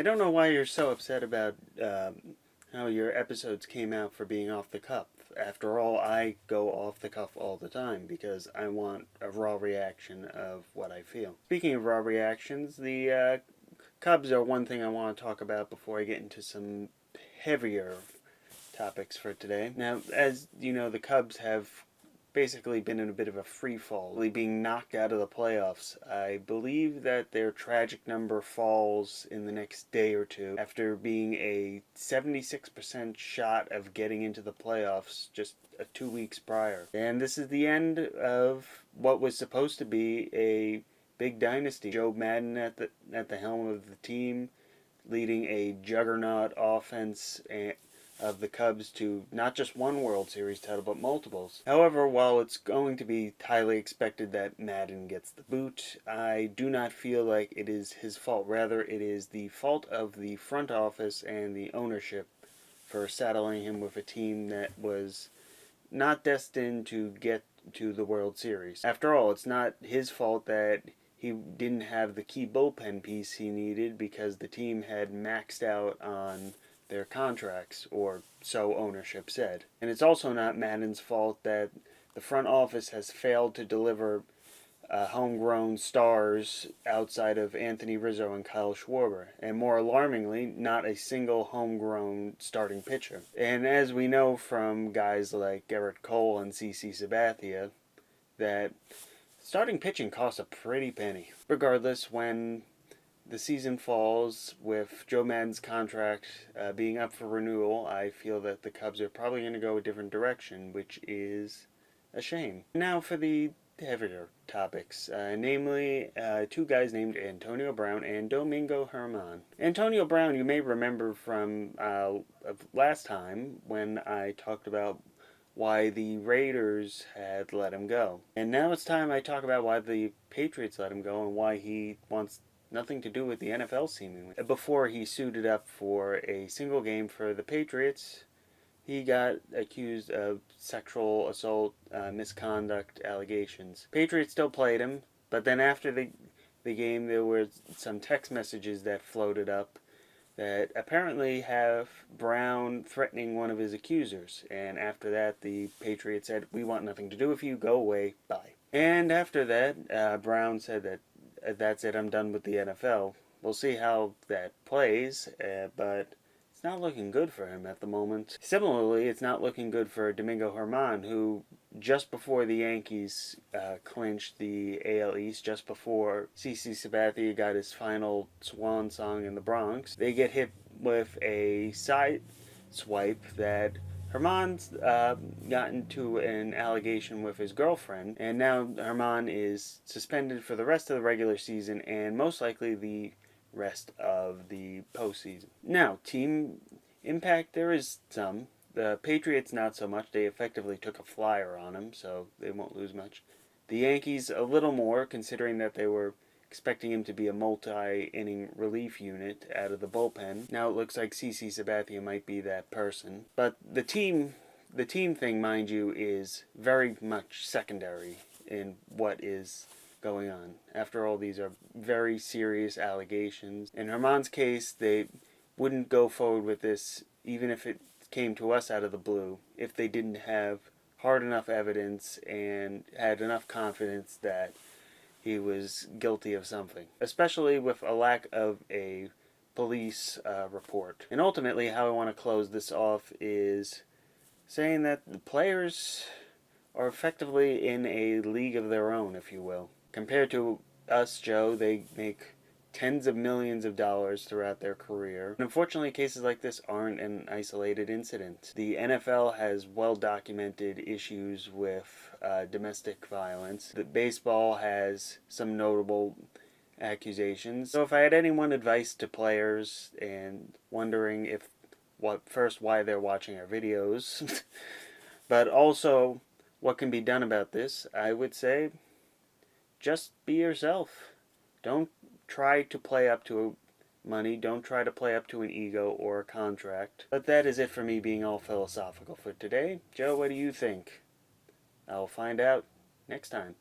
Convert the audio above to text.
I don't know why you're so upset about how your episodes came out for being off the cuff. After all, I go off the cuff all the time because I want a raw reaction of what I feel. Speaking of raw reactions, the Cubs are one thing I want to talk about before I get into some heavier topics for today. Now, as you know, the Cubs have basically been in a bit of a free fall, being knocked out of the playoffs. I believe that their tragic number falls in the next day or two after being a 76% shot of getting into the playoffs just 2 weeks prior. And this is the end of what was supposed to be a big dynasty. Joe Madden at the helm of the team, leading a juggernaut offense of the Cubs to not just one World Series title, but multiples. However, while it's going to be highly expected that Madden gets the boot, I do not feel like it is his fault. Rather, it is the fault of the front office and the ownership for saddling him with a team that was not destined to get to the World Series. After all, it's not his fault that he didn't have the key bullpen piece he needed because the team had maxed out on their contracts, or so ownership said. And it's also not Madden's fault that the front office has failed to deliver homegrown stars outside of Anthony Rizzo and Kyle Schwarber. And more alarmingly, not a single homegrown starting pitcher. And as we know from guys like Garrett Cole and CC Sabathia, that starting pitching costs a pretty penny. Regardless, when the season falls with Joe Madden's contract being up for renewal, I feel that the Cubs are probably going to go a different direction, which is a shame. Now for the heavier topics, namely two guys named Antonio Brown and Domingo Germán. Antonio Brown, you may remember from last time when I talked about why the Raiders had let him go. And now it's time I talk about why the Patriots let him go and why he wants nothing to do with the NFL, seemingly. Before he suited up for a single game for the Patriots, he got accused of sexual assault, misconduct allegations. Patriots still played him, but then after the game, there were some text messages that floated up that apparently have Brown threatening one of his accusers. And after that, the Patriots said, "We want nothing to do with you, go away, bye." And after that, Brown said that that's it, I'm done with the NFL. We'll see how that plays, but it's not looking good for him at the moment. Similarly, it's not looking good for Domingo Germán, who just before the Yankees clinched the AL East, just before CC Sabathia got his final swan song in the Bronx, they get hit with a side swipe that Germán's got into an allegation with his girlfriend, and now Germán is suspended for the rest of the regular season and most likely the rest of the postseason. Now, team impact, there is some. The Patriots, not so much. They effectively took a flyer on him, so they won't lose much. The Yankees, a little more, considering that they were expecting him to be a multi-inning relief unit out of the bullpen. Now it looks like CC Sabathia might be that person. But the team thing, mind you, is very much secondary in what is going on. After all, these are very serious allegations. In Germán's case, they wouldn't go forward with this, even if it came to us out of the blue, if they didn't have hard enough evidence and had enough confidence that he was guilty of something, especially with a lack of a police report. And ultimately, how I want to close this off is saying that the players are effectively in a league of their own, if you will. Compared to us, Joe, they make tens of millions of dollars throughout their career. And unfortunately, cases like this aren't an isolated incident. The NFL has well-documented issues with domestic violence. The baseball has some notable accusations. So if I had any one advice to players and wondering if why they're watching our videos, but also what can be done about this, I would say just be yourself. Don't try to play up to money. Don't try to play up to an ego or a contract. But that is it for me being all philosophical for today. Joe, what do you think? I'll find out next time.